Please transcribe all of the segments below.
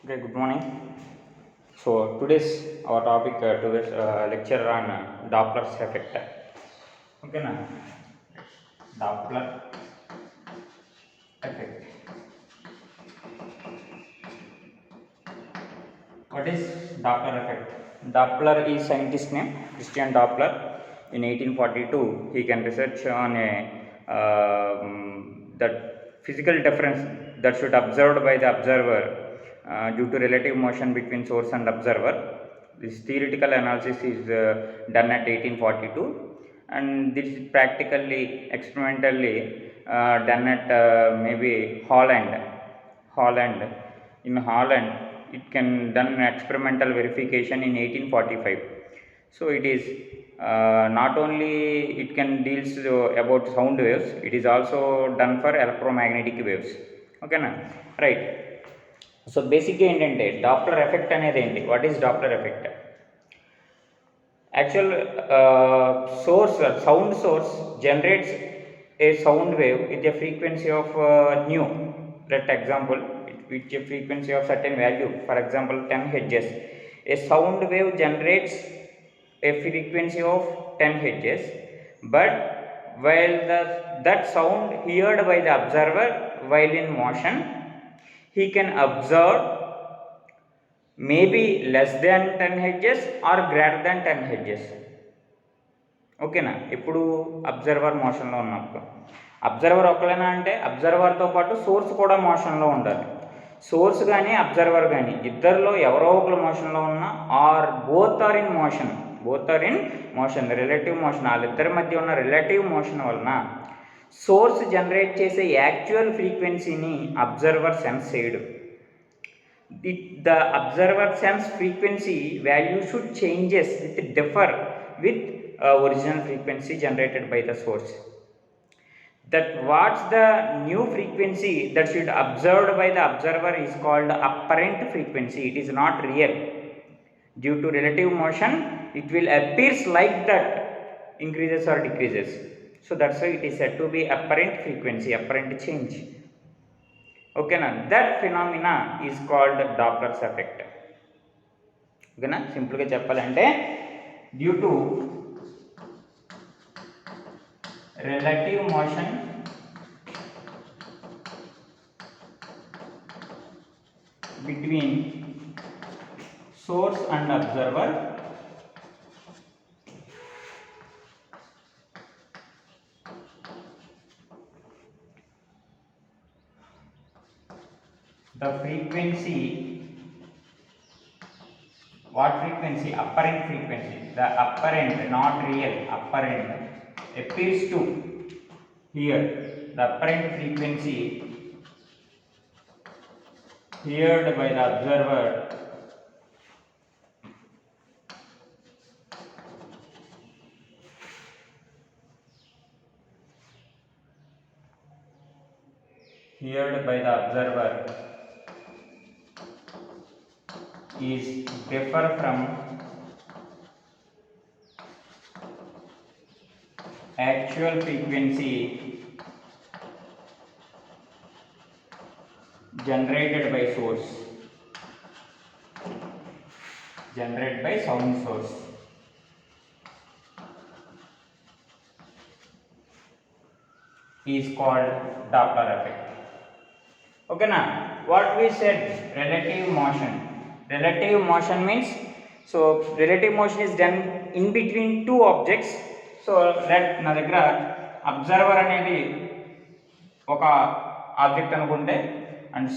Okay, good morning. So today's our topic, today's lecture on Doppler's effect. Okay, na Doppler effect. What is Doppler effect? Doppler is scientist name Christian Doppler. In 1842, he can research on a that physical difference that should observed by the observer due to relative motion between source and observer. This theoretical analysis is done at 1842, and this is practically experimentally done at maybe Holland. In Holland, it can done experimental verification in 1845. So it is not only it can deals about sound waves, it is also done for electromagnetic waves. Okay na, right? So basically ఏంటంటే Doppler effect అనేది ఏంటి? What is Doppler effect? Actual sound source generates a sound wave with a frequency of nu. Let example, with a frequency of certain value, for example 10 hertz. A sound wave generates a frequency of 10 hertz, but while that sound heard by the observer while in motion, he can observe maybe less than 10 hertz or greater than 10 hertz. ఓకేనా? ఇప్పుడు observer మోషన్లో ఉన్నప్పుడు observer ఒకలేనా అంటే అబ్జర్వర్తో పాటు source కూడా మోషన్లో ఉండాలి. Source కానీ అబ్జర్వర్ కానీ ఇద్దరిలో ఎవరో ఒకరు మోషన్లో ఉన్నా or both are in motion relative motion, వాళ్ళిద్దరి మధ్య ఉన్న రిలేటివ్ మోషన్ వలన సోర్స్ జనరేట్ చేసే యాక్చువల్ ఫ్రీక్వెన్సీని అబ్జర్వర్ సెన్స్ చేయడు. The observer sense frequency value should changes with differ with original frequency generated by the source. That what's the new frequency that should observed by the observer is called apparent frequency. It is not real. Due to relative motion, it will appears like that increases or decreases. So that's why it is said to be apparent frequency, apparent change. ఓకేనా? That phenomena is called Dopplers effect. ఓకేనా? సింపుల్గా చెప్పాలంటే due to relative motion between source and observer, the frequency, what frequency? Apparent frequency. The apparent, not real, apparent appears to here. The apparent frequency heard by the observer is differ from actual frequency generated by sound source. Is called Doppler effect. Okay na? What we said, relative motion means, so relative motion is done in between two objects. So let నా దగ్గర observer అనేది ఒక object అనుకుంటే and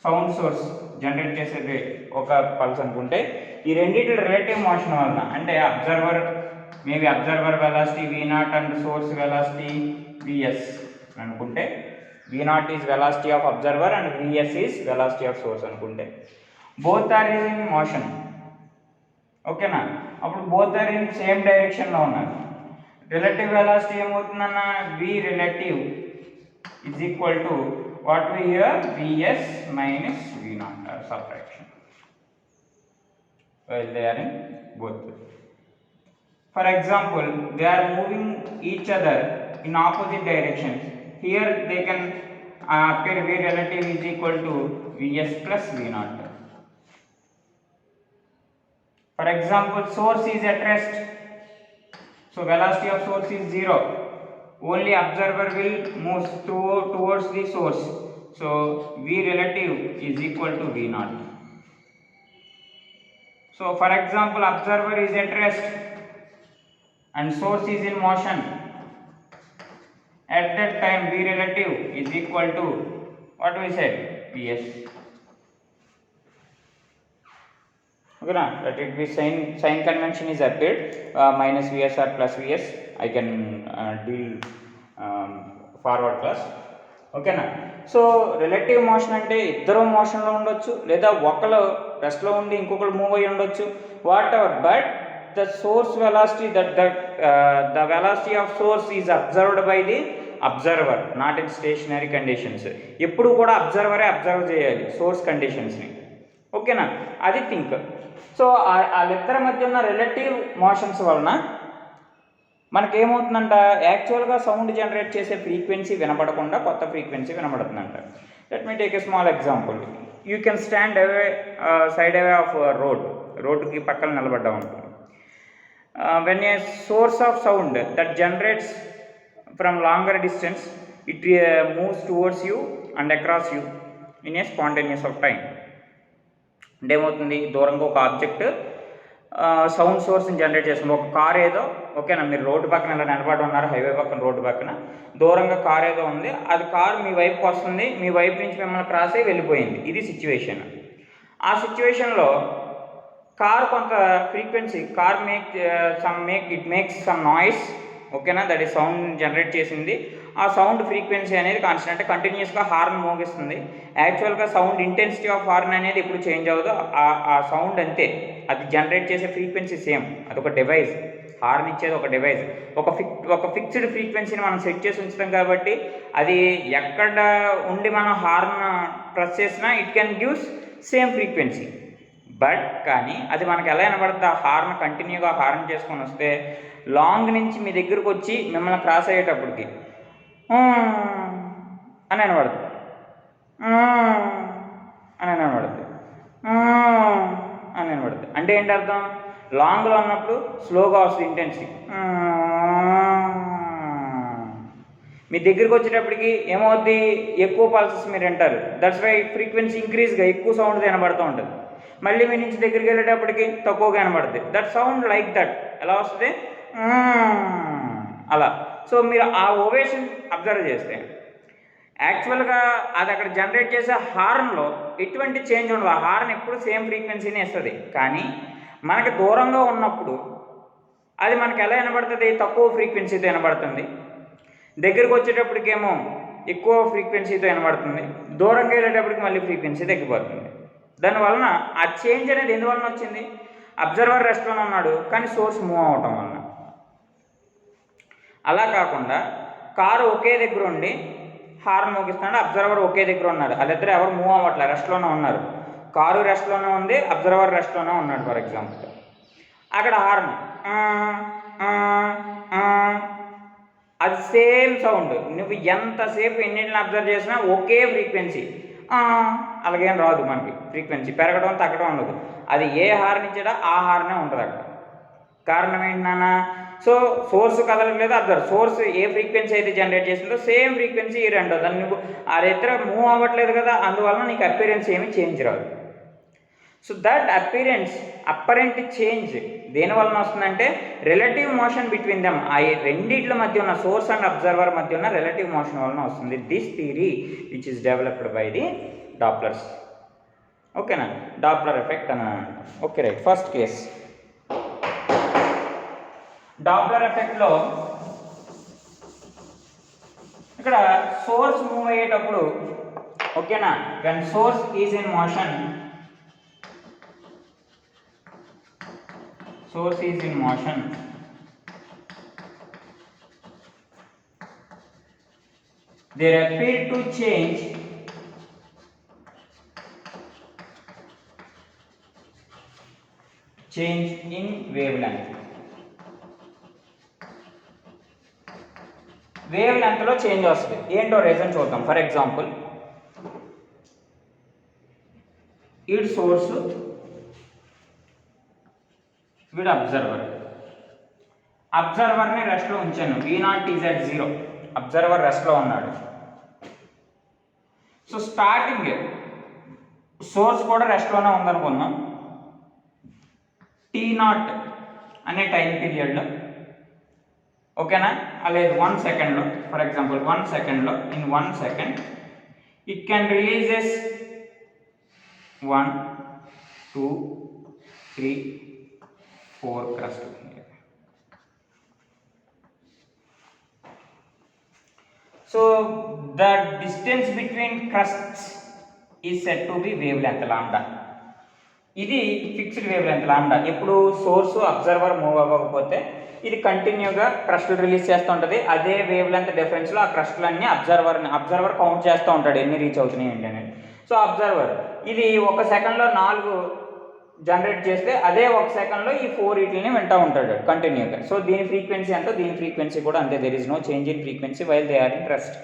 sound source generate చేసేది ఒక pulse అనుకుంటే, ఈ రెండింటి రిలేటివ్ మోషన్ వలన అంటే observer velocity V0 and source velocity Vs అనుకుంటే, V0 is velocity of observer and Vs is velocity of source అనుకుంటే, both are in motion. ఓకేనా? అప్పుడు both are in సేమ్ డైరెక్షన్లో ఉన్నారు. రిలేటివ్ వెలాసిటీ ఏమవుతుందన్న V relative is equal to what we hear, Vs minus V0 or subtraction, while they are in both. For example, they are moving each other in opposite directions. Here they can appear V relative is equal to Vs plus V naught. For example, source is at rest, so velocity of source is 0. Only observer will move towards the source, so V relative is equal to V naught. So for example, observer is at rest and source is in motion. At that time V relative is equal to what we said, Vs. Okay na, let it be sign convention is appeared, minus Vs or plus Vs I can deal forward class. ఓకేనా. So relative motion అంటే ఇద్దరు మోషన్లో ఉండొచ్చు, లేదా ఒకళ్ళు రెస్ట్లో ఉండి ఇంకొకరు move అయ్యి ఉండొచ్చు, whatever, but the source velocity the velocity of source is observed by the observer, not in stationary conditions. ఎప్పుడు కూడా అబ్జర్వరే అబ్జర్వ్ చేయాలి సోర్స్ కండిషన్స్ని. ఓకేనా, అది థింక్. సో వాళ్ళిద్దరి మధ్య ఉన్న రిలేటివ్ మోషన్స్ వలన మనకేమవుతుందంట, యాక్చువల్గా సౌండ్ జనరేట్ చేసే ఫ్రీక్వెన్సీ వినపడకుండా కొత్త ఫ్రీక్వెన్సీ వినపడుతుందంట. Let me take a small example. You can stand away side away of రోడ్డుకి పక్కన నిలబడ్డా ఉంటుంది. When a source of sound that generates from longer distance, it moves towards you and across you in a spontaneous of time. అంటే ఏమవుతుంది, దూరంగా ఒక object sound సోర్స్ని generate చేస్తుంది. ఒక కార్ ఏదో, ఓకేనా, మీరు రోడ్డు పక్కన ఇలా నిలబడి ఉన్నారు, హైవే పక్కన రోడ్డు పక్కన, దూరంగా కార్ ఏదో ఉంది, అది కార్ మీ వైపుకి వస్తుంది, మీ వైపు నుంచి మిమ్మల్ని క్రాస్ అయ్యి వెళ్ళిపోయింది. ఇది సిచ్యువేషన్. ఆ సిచ్యువేషన్లో కార్ కొంత frequency, car makes some noise, ఓకేనా, దట్ ఈ సౌండ్ జనరేట్ చేసింది. ఆ సౌండ్ ఫ్రీక్వెన్సీ అనేది కాన్స్టెంట్, అంటే కంటిన్యూస్గా హార్న్ మోగిస్తుంది. యాక్చువల్గా సౌండ్ ఇంటెన్సిటీ ఆఫ్ హార్న్ అనేది ఎప్పుడు చేంజ్ అవ్వదు, ఆ సౌండ్ అంతే, అది జనరేట్ చేసే ఫ్రీక్వెన్సీ సేమ్. అదొక డివైస్, హార్న్ ఇచ్చేది ఒక డివైస్. ఒక ఫిక్స్డ్ ఫ్రీక్వెన్సీని మనం సెట్ చేసి ఉంచుతాం కాబట్టి అది ఎక్కడ ఉండి మనం హార్న్ ప్రెస్ చేసినా it can gives same frequency. But కానీ అది మనకు ఎలా వినపడుతుంది, ఆ హార్న్ కంటిన్యూగా హార్న్ చేసుకొని వస్తే లాంగ్ నుంచి మీ దగ్గరకు వచ్చి మిమ్మల్ని క్రాస్ అయ్యేటప్పటికి అని వినపడుతుంది, అని వినపడుతుంది, అని వినపడుతుంది. అంటే ఏంటి అర్థం, లాంగ్లో ఉన్నప్పుడు స్లోగా వస్తుంది ఇంటెన్సిటీ, మీ దగ్గరికి వచ్చేటప్పటికి ఏమవుద్ది, ఎక్కువ పల్సెస్ మీరు వింటారు. దట్స్ వై ఫ్రీక్వెన్సీ ఇంక్రీజ్గా ఎక్కువ సౌండ్ వినబడుతూ ఉంటుంది. మళ్ళీ మీ నుంచి దగ్గరికి వెళ్ళేటప్పటికి తక్కువగా వినబడుతుంది. దట్ సౌండ్ లైక్ దట్ ఎలా వస్తుంది, అలా. సో మీరు ఆ ఓవేషన్ అబ్జర్వ్ చేస్తే యాక్చువల్గా అది అక్కడ జనరేట్ చేసే హార్న్లో ఎటువంటి చేంజ్ ఉండదు, ఆ హార్న్ ఎప్పుడు సేమ్ ఫ్రీక్వెన్సీనే ఇస్తుంది. కానీ మనకి దూరంగా ఉన్నప్పుడు అది మనకి ఎలా వినబడుతుంది, తక్కువ ఫ్రీక్వెన్సీతో వినబడుతుంది. దగ్గరికి వచ్చేటప్పటికేమో ఎక్కువ ఫ్రీక్వెన్సీతో వినబడుతుంది, దూరంగా వెళ్ళేటప్పటికి మళ్ళీ ఫ్రీక్వెన్సీ తగ్గిపోతుంది. దానివలన ఆ చేంజ్ అనేది ఎందువలన వచ్చింది, అబ్జర్వర్ రెస్ట్లోనే ఉన్నాడు కానీ సోర్స్ మూవ్ అవటం వలన. అలా కాకుండా కారు ఒకే దగ్గర ఉండి హార్న్ మోగిస్తున్నాడు, అబ్జర్వర్ ఒకే దగ్గర ఉన్నాడు, వాళ్ళిద్దరు ఎవరు మూవ్ అవ్వట్లేదు, రెస్ట్లోనే ఉన్నారు. కారు రెస్ట్లోనే ఉంది, అబ్జర్వర్ రెస్ట్లోనే ఉన్నాడు. ఫర్ ఎగ్జాంపుల్ అక్కడ హార్న్ అది సేమ్ సౌండ్, నువ్వు ఎంతసేపు ఇంజిన్ని అబ్జర్వ్ చేసినా ఒకే ఫ్రీక్వెన్సీ, అలాగేం రాదు మనకి, ఫ్రీక్వెన్సీ పెరగడం తగ్గడం ఉండదు. అది ఏ హార్న్ ఇచ్చాడో ఆ హార్నే ఉంటుంది అక్కడ. కారణం ఏంటి నాన్న, సో సోర్స్ కదలలేదు, అబ్జర్వ్ సోర్స్ ఏ ఫ్రీక్వెన్సీ అయితే జనరేట్ చేసిందో సేమ్ ఫ్రీక్వెన్సీ ఈ రెండో, దాన్ని నువ్వు ఆ ఇద్దరు మూవ్ అవ్వట్లేదు కదా, అందువలన నీకు అపీరెన్స్ ఏమి చేంజ్ రాదు. సో దట్ అప్పరెంట్ చేంజ్ దేనివలన వస్తుందంటే రిలేటివ్ మోషన్ బిట్వీన్ దెమ్, ఆ రెండిట్ల మధ్య ఉన్న సోర్స్ అండ్ అబ్జర్వర్ మధ్య ఉన్న రిలేటివ్ మోషన్ వలన వస్తుంది. This theory which is developed by the Dopplers. ఓకేనా, డాప్లర్ ఎఫెక్ట్ అని. Okay right, first case Doppler ఎఫెక్ట్లో ఇక్కడ సోర్స్ మూవ్ అయ్యేటప్పుడు, ఓకేనా, when source is in motion, source is in motion, there appear to change in wavelength. వేవ్ లెంత్లో change వస్తుంది. ఏంటో రీజన్ చూద్దాం. ఫర్ ఎగ్జాంపుల్ ఈడ్ సోర్స్, వీడు అబ్జర్వర్ని రెస్ట్లో ఉంచాను. V0 is at 0. అబ్జర్వర్ రెస్ట్లో ఉన్నాడు. సో స్టార్టింగ్ సోర్స్ కూడా రెస్ట్లోనే ఉందనుకున్నాం. T0 అనే టైం పీరియడ్లో, ఓకేనా, లేదు 1 సెకండ్లో, ఫర్ ఎగ్జాంపుల్ 1 సెకండ్లో, in 1 second it can releases 1 2 3 4 crust. So the distance between crusts is said to be wavelength lambda. ఇది ఫిక్స్డ్ వేవ్ లెంత్ లాంబ్డా. ఎప్పుడు సోర్స్ అబ్జర్వర్ మూవ్ అవ్వకపోతే ఇది కంటిన్యూగా క్రస్టులు రిలీజ్ చేస్తూ ఉంటుంది. అదే వేవ్ లెంత్ డిఫరెన్స్లో ఆ క్రస్టులన్నీ అబ్జర్వర్ కౌంట్ చేస్తూ ఉంటాడు ఎన్ని రీచ్ అవుతున్నాయి ఏంటి అనేది. సో అబ్జర్వర్ ఇది 1 సెకండ్లో 4 జనరేట్ చేస్తే అదే 1 సెకండ్లో ఈ 4 వీటిని వింటూ ఉంటాడు కంటిన్యూగా. సో దీని ఫ్రీక్వెన్సీ ఎంతో దీని ఫ్రీక్వెన్సీ కూడా అంతే. There is no change in frequency while they are in rest.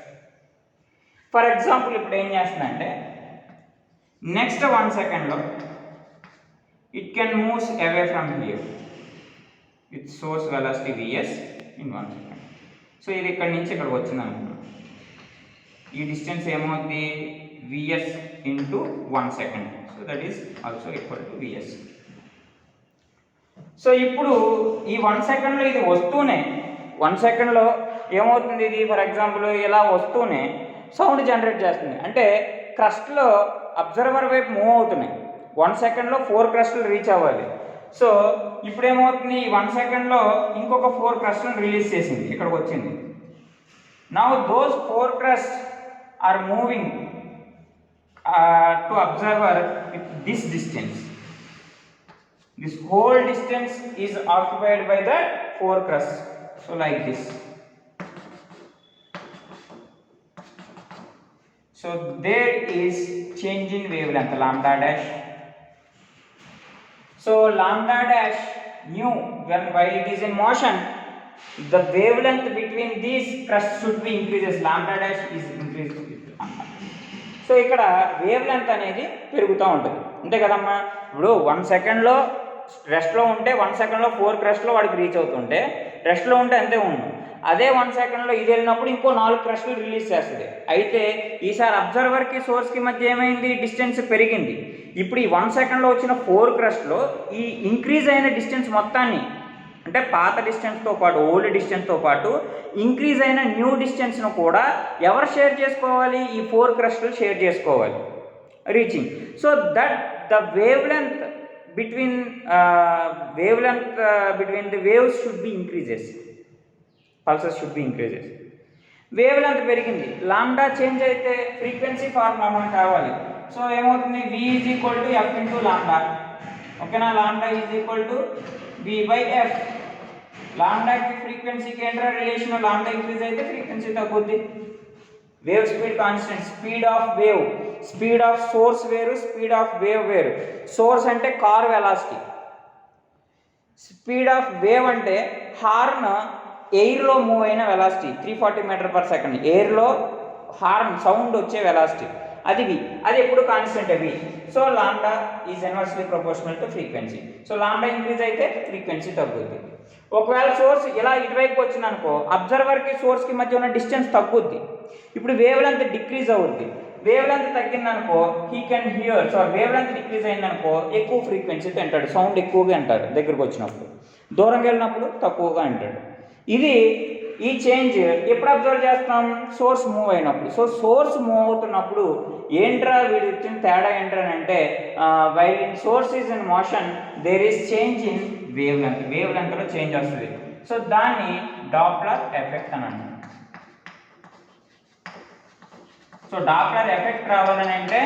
For example ఇప్పుడు ఏం చేస్తుందంటే నెక్స్ట్ 1 సెకండ్లో it can move away from here with source velocity vs in 1 second. So ఇది ఇక్కడ నుంచి ఇక్కడికి వచ్చింది అనుకున్నాం. ఈ డిస్టెన్స్ ఏమవుతుంది vs into 1 second. So that is also equal to vs. So ఇప్పుడు ఈ 1 సెకండ్లో ఇది వస్తూనే 1 సెకండ్లో ఏమవుతుంది, ఇది ఫర్ ఎగ్జాంపుల్ ఇలా వస్తూనే సౌండ్ జనరేట్ చేస్తుంది. అంటే క్రస్ట్లో అబ్జర్వర్ వైపు మూవ్ అవుతున్నాయి. 1 సెకండ్లో 4 క్రస్టులు రీచ్ అవ్వాలి. సో ఇప్పుడు ఏమవుతుంది, 1 సెకండ్లో ఇంకొక 4 క్రస్టులను రిలీజ్ చేసింది, ఇక్కడికి వచ్చింది. Now those 4 crest are moving to observer with this distance. This whole distance is occupied by the 4 crest. So like this. So there is change in wavelength lambda dash. So lambda dash nu while it is in motion, the wavelength between these crusts should be increases. Lambda dash is increased with lambda. So ఇక్కడ wave length అనేది పెరుగుతూ ఉంటుంది అంతే కదమ్మా. ఇప్పుడు 1 సెకండ్లో రెస్ట్లో ఉంటే 1 సెకండ్లో 4 క్రస్ట్లో వాడికి రీచ్ అవుతుంటే రెస్ట్లో ఉంటే అంతే ఉంది. అదే 1 సెకండ్లో ఇది వెళ్ళినప్పుడు ఇంకో 4 క్రస్టులు రిలీజ్ చేస్తుంది. అయితే ఈసారి అబ్జర్వర్కి సోర్స్కి మధ్య ఏమైంది, డిస్టెన్స్ పెరిగింది. ఇప్పుడు ఈ 1 సెకండ్లో వచ్చిన 4 క్రస్ట్లో ఈ ఇంక్రీజ్ అయిన డిస్టెన్స్ మొత్తాన్ని, అంటే పాత డిస్టెన్స్తో పాటు ఓల్డ్ డిస్టెన్స్తో పాటు ఇంక్రీజ్ అయిన న్యూ డిస్టెన్స్ను కూడా ఎవరు షేర్ చేసుకోవాలి, ఈ 4 క్రస్టులు షేర్ చేసుకోవాలి reaching. So that the wave length between the waves should be increases. Pulses should be increases. Wavelength పెరిగింది, లాంబ్డా చేంజ్ అయితే ఫ్రీక్వెన్సీ ఫార్ములా మనకు కావాలి. సో ఏమవుతుంది, v is equal to f into lambda. ఓకేనా, lambda is equal to v by f. లాంబ్డాకి ఫ్రీక్వెన్సీకి ఏంట్రా relation, lambda increase అయితే ఫ్రీక్వెన్సీ తగ్గుద్ది. Wave speed constant, speed of wave, speed of source వేరు, స్పీడ్ ఆఫ్ వేవ్ వేరు. Source అంటే car velocity, speed of wave అంటే హార్న్ ఎయిర్లో మూవ్ అయిన వెలాసిటీ 340 మీటర్/సెకండ్. ఎయిర్లో హార్న్ సౌండ్ వచ్చే వెలాసిటీ అది v. అది ఎప్పుడు constant v. So lambda is inversely proportional to frequency. So lambda increase అయితే ఫ్రీక్వెన్సీ తగ్గుద్ది. ఒకవేళ సోర్స్ ఇలా ఇటువైపు వచ్చిందనుకో అబ్జర్వర్కి సోర్స్కి మధ్య ఉన్న డిస్టెన్స్ తగ్గుద్ది. ఇప్పుడు వేవ్ లెంత్ డిక్రీజ్ అవుద్ది. వేవ్ లెంత్ తగ్గిందనుకో he can hear. So wavelength decrease అయిందనుకో ఎక్కువ ఫ్రీక్వెన్సీతో వింటాడు, సౌండ్ ఎక్కువగా వింటాడు దగ్గరకు వచ్చినప్పుడు. దూరంగా వెళ్ళినప్పుడు తక్కువగా వింటాడు. ఇది ఈ చేంజ్ ఎప్పుడు అబ్జర్వ్ చేస్తాం, సోర్స్ మూవ్ అయినప్పుడు. సో సోర్స్ మూవ్ అవుతున్నప్పుడు ఏంట్రా వీడి వచ్చిన తేడా ఏంట్రా అంటే while in source is in motion there is change in wavelength. వేవ్ లెంత్లో చేంజ్ వస్తుంది. సో దాన్ని డాప్లర్ ఎఫెక్ట్ అని అంటారు. సో డాప్లర్ ఎఫెక్ట్ రావాలని అంటే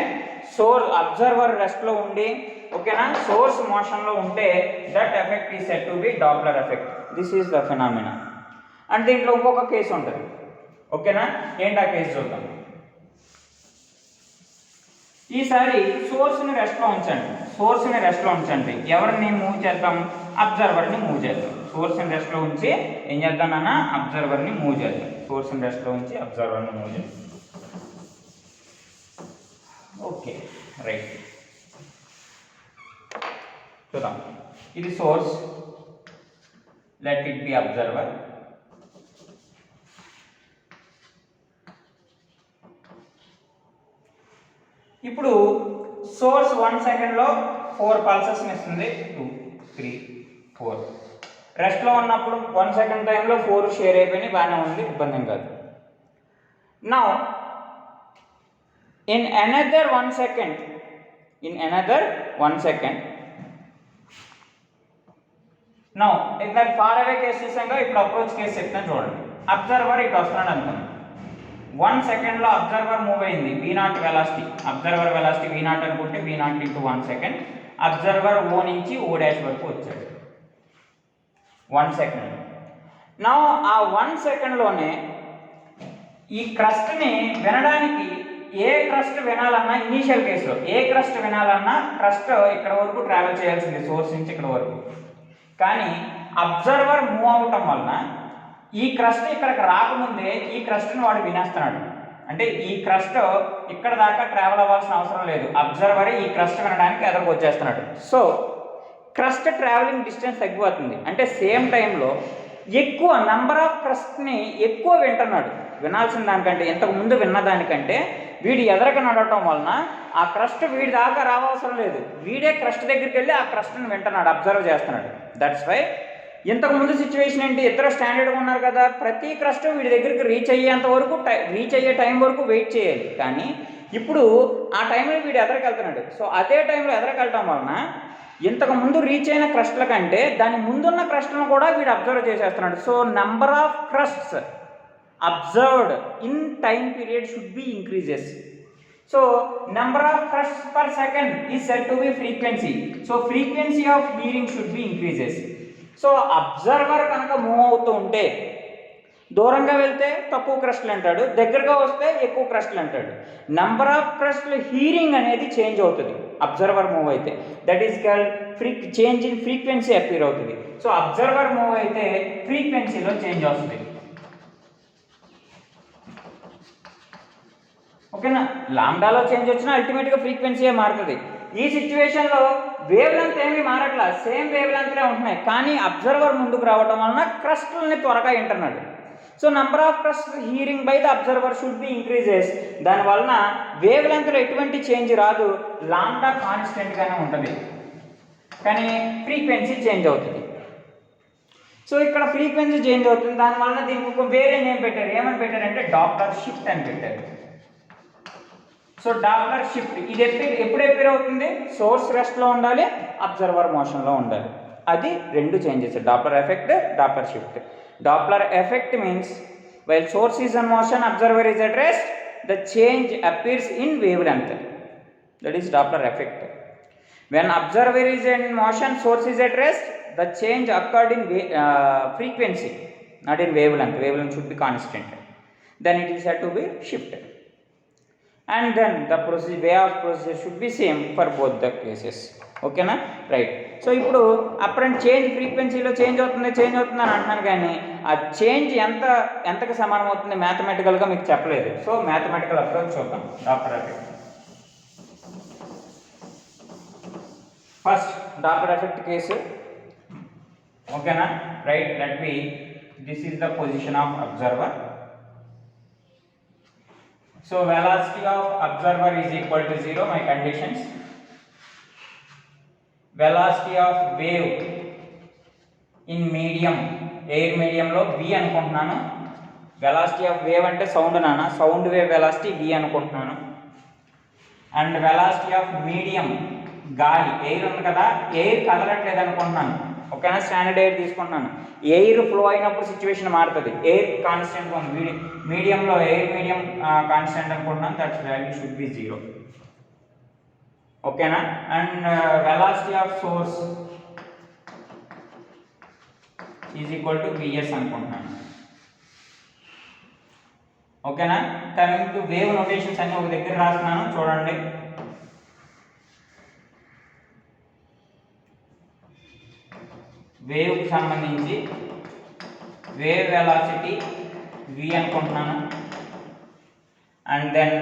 అబ్జర్వర్ రెస్ట్లో ఉండి, ఓకేనా, సోర్స్ మోషన్లో ఉంటే that effect is said to be Doppler effect. This is the phenomena. And దీంట్లో ఇంకొక కేసు ఉంటుంది, ఓకేనా. ఏంటి ఆ కేసు చూద్దాం. ఈసారి సోర్స్ని రెస్ట్లో ఉంచండి. ఎవరిని మూవ్ చేద్దాం, అబ్జర్వర్ని మూవ్ చేద్దాం. సోర్స్ని రెస్ట్లో ఉంచి ఏం చేద్దాం అన్న, అబ్జర్వర్ని మూవ్ చేద్దాం. సోర్స్ని రెస్ట్లో ఉంచి అబ్జర్వర్ని మూవ్ చేయాలి. ఓకే రైట్, చూద్దాం. ఇది source, let it be observer. ఇప్పుడు సోర్స్ 1 సెకండ్లో 4 పల్సెస్ ఇస్తుంది, 2 3 4. రెస్ట్లో ఉన్నప్పుడు 1 సెకండ్ టైంలో 4 షేర్ అయిపోయినాయి, బాగానే ఉంది, ఇబ్బంది కాదు. Now in another 1 second, now ఇందాక ఫార్ అవే కేసు చూసాక ఇప్పుడు అప్రోచ్ కేసు చెప్తాను చూడండి. అబ్జర్వర్ ఇటు వస్తున్నాడు అనుకోండి, 1 సెకండ్లో అబ్జర్వర్ మూవ్ అయింది, V0 velocity, observer velocity V0 అనుకుంటే V0 into 1 second, observer O నుంచి O డాష్ వరకు వచ్చాడు 1 సెకండ్. నా ఆ 1 సెకండ్లోనే ఈ క్రస్ట్ని వినడానికి, ఏ క్రస్ట్ వినాలన్నా ఇనీషియల్ కేసులో ఏ క్రస్ట్ వినాలన్నా క్రస్ట్ ఇక్కడ వరకు ట్రావెల్ చేయాల్సింది, సోర్స్ నుంచి ఇక్కడ వరకు. కానీ అబ్జర్వర్ మూవ్ అవటం వలన ఈ క్రస్ట్ ఇక్కడికి రాకముందే ఈ క్రస్ట్ని వాడు వినేస్తున్నాడు. అంటే ఈ క్రస్ట్ ఇక్కడ దాకా ట్రావెల్ అవ్వాల్సిన అవసరం లేదు, అబ్జర్వరే ఈ క్రస్ట్ వినడానికి ఎదురుకు వచ్చేస్తున్నాడు. సో క్రస్ట్ ట్రావెలింగ్ డిస్టెన్స్ తగ్గిపోతుంది. అంటే సేమ్ టైంలో ఎక్కువ నెంబర్ ఆఫ్ క్రస్ట్ని ఎక్కువ వింటున్నాడు, వినాల్సిన దానికంటే, ఇంతకు ముందు విన్నదానికంటే వీడి ఎదరక నడవటం వలన ఆ క్రస్ట్ వీడి దాకా రావవసరం లేదు, వీడే క్రస్ట్ దగ్గరికి వెళ్ళి ఆ క్రస్ట్ని వింటున్నాడు, అబ్జర్వ్ చేస్తున్నాడు. దట్స్ వై ఇంతకు ముందు సిచ్యువేషన్ ఏంటి, ఇద్దరు స్టాండర్డ్గా ఉన్నారు కదా, ప్రతి క్రస్ట్ వీడి దగ్గరికి రీచ్ అయ్యేంత వరకు రీచ్ అయ్యే టైం వరకు వెయిట్ చేయాలి. కానీ ఇప్పుడు ఆ టైంలో వీడు ఎదరికి వెళ్తున్నాడు. సో అదే టైంలో ఎదరికి వెళ్ళటం వలన ఇంతకు ముందు రీచ్ అయిన క్రస్ట్ల కంటే దాని ముందున్న క్రస్ట్లను కూడా వీడు అబ్జర్వ్ చేసేస్తున్నాడు. So number of crusts observed in time period should be increases. So number of crusts per second is said to be frequency. So frequency of hearing should be increases. So observer కనుక move అవుతూ ఉంటే దూరంగా వెళ్తే తక్కువ క్రస్ట్లు అంటాడు, దగ్గరగా వస్తే ఎక్కువ క్రస్ట్లు అంటాడు. నంబర్ ఆఫ్ క్రస్ట్లు హీరింగ్ అనేది చేంజ్ అవుతుంది అబ్జర్వర్ మూవ్ అయితే, that is called change in frequency appear అవుతుంది. సో అబ్జర్వర్ మూవ్ అయితే ఫ్రీక్వెన్సీలో చేంజ్ వస్తుంది. ఓకేనా, లాంబ్డాలో చేంజ్ వచ్చినా అల్టిమేట్గా ఫ్రీక్వెన్సీయే మారుతుంది. ఈ సిచ్యువేషన్లో వేవ్ లెంత్ ఏమీ మారట్లా, సేమ్ వేవ్ లెంత్లే ఉంటున్నాయి. కానీ అబ్జర్వర్ ముందుకు రావడం వలన క్రస్ట్లని త్వరగా వింటున్నాడు. So number of crust hearing by the observer should be increases. దానివలన వేవ్ లెంత్లో ఎటువంటి చేంజ్ రాదు, లాంబ్డా కాన్స్టెంట్గానే ఉంటుంది, కానీ ఫ్రీక్వెన్సీ చేంజ్ అవుతుంది. సో ఇక్కడ ఫ్రీక్వెన్సీ చేంజ్ అవుతుంది, దానివల్ల దీనికి వేరే నేమ్ పెట్టారు. ఏమని పెట్టారంటే డాప్లర్ షిఫ్ట్ అని పెట్టారు. సో డాప్లర్ షిఫ్ట్ ఇది ఎప్పుడు అపీర్ అవుతుంది, సోర్స్ రెస్ట్లో ఉండాలి, అబ్జర్వర్ మోషన్లో ఉండాలి. అది రెండు changes, Doppler effect, Doppler shift. Doppler effect means while source is in motion, observer is at rest, the change appears in wave length, that is Doppler effect. When observer is in motion, source is at rest, the change occurred in frequency, not in wavelength. Wavelength should be constant. Then it is said to be shifted. And then the procedure, way of procedure should be same for both the cases. Okay na, right? So ఇప్పుడు అప్పుడంటే change ఫ్రీక్వెన్సీలో change అవుతుంది అని అంటున్నాను, కానీ ఆ change ఎంతకు సమానం అవుతుంది మ్యాథమెటికల్గా మీకు చెప్పలేదు. సో మ్యాథమెటికల్ అప్రోచ్ చూద్దాం. Doppler effect. First Doppler effect case. ఓకేనా, right. Let be this is the position of observer. So velocity of observer is equal to 0, my conditions. Velocity of wave in medium, air మీడియంలో V అనుకుంటున్నాను. Velocity of wave అంటే sound నాన్న, sound wave velocity V అనుకుంటున్నాను. And velocity of medium గాలి, air ఉంది కదా, air కదలట్లేదు అనుకుంటున్నాను. ఓకేనా, స్టాండర్డ్ ఎయిర్ తీసుకుంటున్నాను. ఎయిర్ ఫ్లో అయినప్పుడు సిచ్యువేషన్ మారుతుంది, ఎయిర్ కాన్స్టెంట్ ఉంది. మీడియంలో ఎయిర్ మీడియం కాన్స్టెంట్ అనుకుంటున్నాను, దట్స్ వాల్యూ షుడ్ బి 0. ఓకేనా. And velocity of source is equal to Vs అనుకుంటున్నాను. ఓకేనా. కమింగ్ టు వేవ్ నోటేషన్స్ అన్ని ఒక దగ్గర రాస్తున్నాను చూడండి. వేవ్కి సంబంధించి వేవ్ వెలాసిటీ v అనుకుంటున్నాను. అండ్ దెన్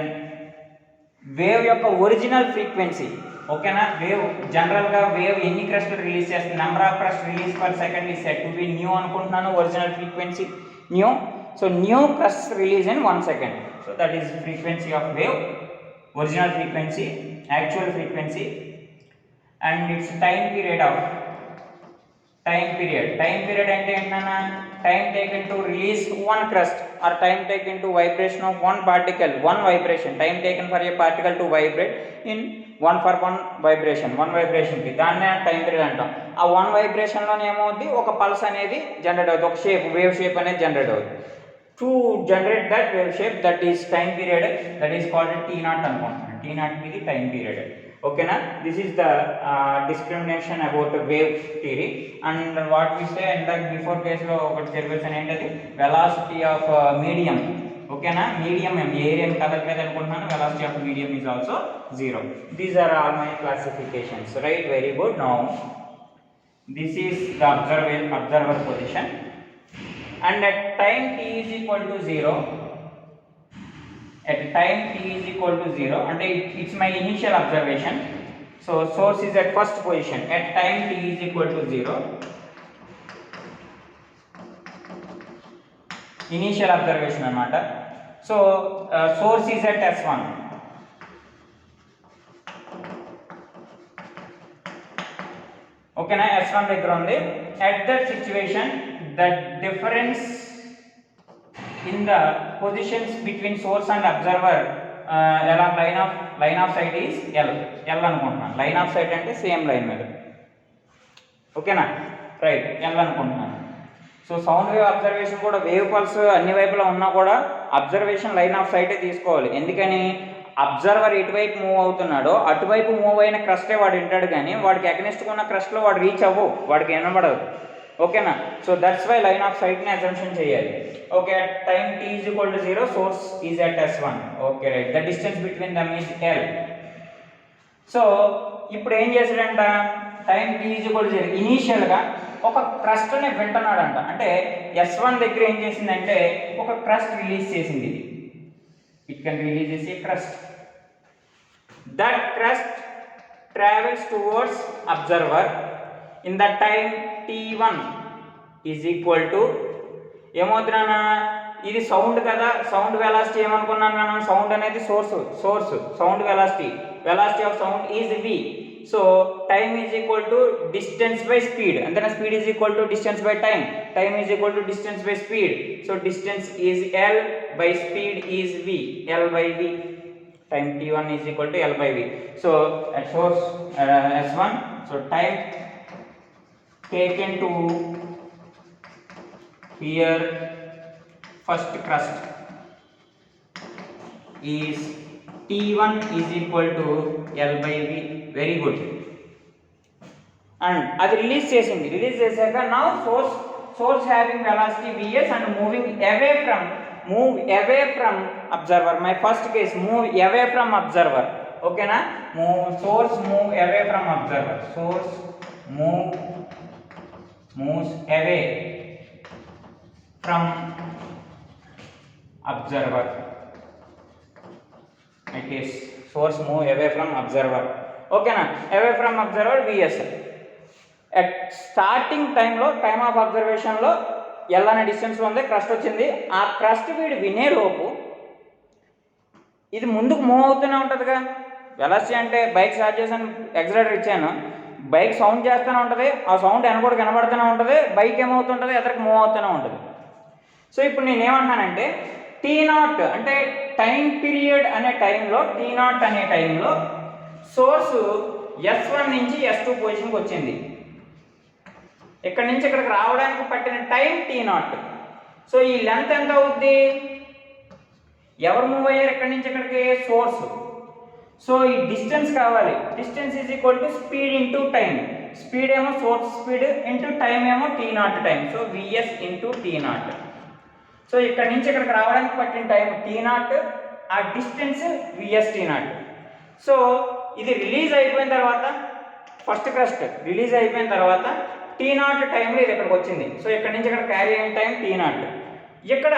వేవ్ యొక్క ఒరిజినల్ ఫ్రీక్వెన్సీ, ఓకేనా. వేవ్ జనరల్గా వేవ్ ఎన్ని క్రస్ట్లు రిలీజ్ చేస్తుంది, number of crust release per second is set to be nu అనుకుంటున్నాను. Original frequency nu. So nu crust release in 1 second. So that is frequency of wave, original frequency, actual frequency. And its time period of time period అంటే ఏంటన్నా, time taken to release 1 crust or time taken to vibration of 1 particle, 1 vibration, time taken for a particle to vibrate in 1 for 1 vibration కి దాన్నే time period అంటాం. ఆ 1 vibration లోనే ఏమవుద్ది, ఒక pulse అనేది జనరేట్ అవుతుంది, ఒక షేప్, వేవ్ షేప్ అనేది జనరేట్ అవుతుంది. To generate that wave shape, that is time period, that is called t0 అనుకుంటున్నాను. t0 ఇది టైం పీరియడ్, ఓకేనా. This is the discrimination about wave theory. And what we say and that before కేసులో ఒకటి చెప్పేసాను, ఏంటది velocity of medium, ఓకేనా. Medium area కదలలేదు అనుకుంటున్నాను, velocity of medium is also 0. These are all my classifications, right. Very good. Now this is the observer position and at time t is equal to 0, at time t is equal to 0 and it's my initial observation. So source is at first position at time t is equal to 0, initial observation anamata. So source is at s1, okay na, s1 దగ్గర ఉంది. At that situation the difference in the positions between source and observer along line of sight is L అనుకుంటున్నాను. Line of sight అంటే same line మీద, ఓకేనా, right. L అనుకుంటున్నాను. So sound wave observation కూడా wave pulse అన్ని వైపులా ఉన్నా కూడా అబ్జర్వేషన్ లైన్ ఆఫ్ సైటే తీసుకోవాలి. ఎందుకని, అబ్జర్వర్ ఎటువైపు మూవ్ అవుతున్నాడో అటువైపు మూవ్ అయిన క్రస్టే వాడు వింటాడు, కానీ వాడికి అగెనిస్ట్గా ఉన్న క్రస్ట్లో వాడు రీచ్ అవ్వవు, వాడికి వినబడదు, ఓకేనా. So that's why line of సైట్ని అజంప్షన్ చేయాలి. Okay, at time t is equal to 0, source is at s1, okay right. The distance between dum is L. So ఇప్పుడు ఏం చేశాడంట, time t is equal to 0 ఇనీషియల్గా ఒక క్రస్ట్ని వింటున్నాడంట. అంటే s1 దగ్గర ఏం చేసిందంటే ఒక క్రస్ట్ రిలీజ్ చేసింది. It can release A crust. That crust travels towards observer in the time t1 is equal to ఏమవుతున్నా, ఇది సౌండ్ కదా, సౌండ్ వెలాసిటీ ఏమనుకున్నాను మనం, సౌండ్ అనేది source, sound velocity of sound is v. So time is equal to distance by speed, అంతేనా. Speed is equal to distance by time is equal to distance by speed. So distance is L by speed is v, L by v. Time t1 is equal to L by v. So at source s1, so time taken to here first crust is t1 is equal to L by v. Very good. And అది release చేశాక now source having velocity vs and moving away from observer. My first case, move away from observer, okay na. Source move away from observer, source moves away from observer. It is source move away from observer, okay na. Away from observer vs. At starting time లో, time of observation లో L అనే డిస్టెన్స్లో ఉంది, crust వచ్చింది. ఆ crust వీడు వినేలోపు ఇది ముందుకు మూవ్ అవుతూనే ఉంటుందిగా. వెలాసిటీ అంటే బైక్ స్టార్ట్ చేశాను, ఎక్సలరేటర్ ఇచ్చాను, బైక్ సౌండ్ చేస్తూనే ఉంటుంది, ఆ సౌండ్ వెనకూడదు కనబడుతూనే ఉంటుంది, బైక్ ఏమవుతుంటుంది, ఎదరికి మూవ్ అవుతూనే ఉంటుంది. సో ఇప్పుడు నేను ఏమంటున్నానంటే t0 అంటే టైం పీరియడ్ అనే టైంలో, t0 అనే టైంలో సోర్సు s1 నుంచి s2 పొజిషన్కి వచ్చింది. ఇక్కడి నుంచి ఇక్కడికి రావడానికి పట్టిన టైం t0. సో ఈ లెంత్ ఎంత అవుద్ది, ఎవరు మూవ్ అయ్యారు ఇక్కడి నుంచి ఇక్కడికి, సోర్స్. సో ఈ డిస్టెన్స్ కావాలి, distance is equal to speed into time. Speed ఏమో సోర్స్ స్పీడ్ ఇంటూ టైం ఏమో t0 time. So vs into t0. So ఇక్కడి నుంచి ఇక్కడికి రావడానికి పట్టిన టైం t0, ఆ డిస్టెన్స్ vs t0. సో ఇది రిలీజ్ అయిపోయిన తర్వాత, ఫస్ట్ క్రస్ట్ రిలీజ్ అయిపోయిన తర్వాత t0 టైంలో ఇది ఇక్కడికి వచ్చింది. సో ఇక్కడ నుంచి ఇక్కడ క్యారీ అయిన టైం t0. ఇక్కడ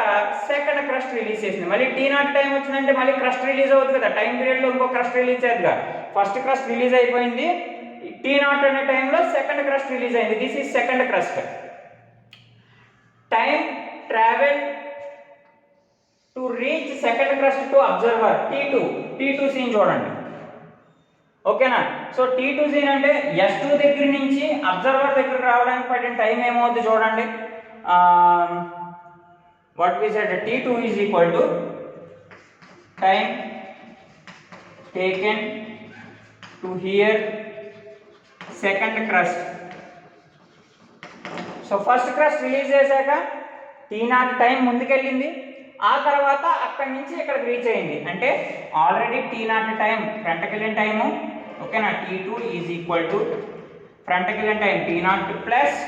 సెకండ్ క్రస్ట్ రిలీజ్ చేసింది. మళ్ళీ T0 టైం వచ్చిందంటే మళ్ళీ క్రస్ట్ రిలీజ్ అవుతుంది కదా, టైం పీరియడ్లో ఇంకో క్రస్ట్ రిలీజ్ అవుతుందిగా. ఫస్ట్ క్రస్ట్ రిలీజ్ అయిపోయింది, T0 అనే టైంలో సెకండ్ క్రస్ట్ రిలీజ్ అయింది. This is second crust. Time travel to reach second crust to observer T2 scene చూడండి, ఓకేనా. సో T2 సీన్ అంటే S2 దగ్గర నుంచి అబ్జర్వర్ దగ్గర రావడానికి పట్టిన టైం ఏమవుతుంది చూడండి. what we said, T2 is equal to time taken to hear second crust. So first crust release చేశాక T0 టైం ముందుకెళ్ళింది, ఆ తర్వాత అక్కడి నుంచి ఇక్కడికి రీచ్ అయింది. అంటే ఆల్రెడీ T0 టైం ఫ్రంట్కి వెళ్ళిన టైము, ఓకేనా. T2 ఈజ్ ఈక్వల్ టు ఫ్రంట్కి వెళ్ళిన టైం T0 ప్లస్,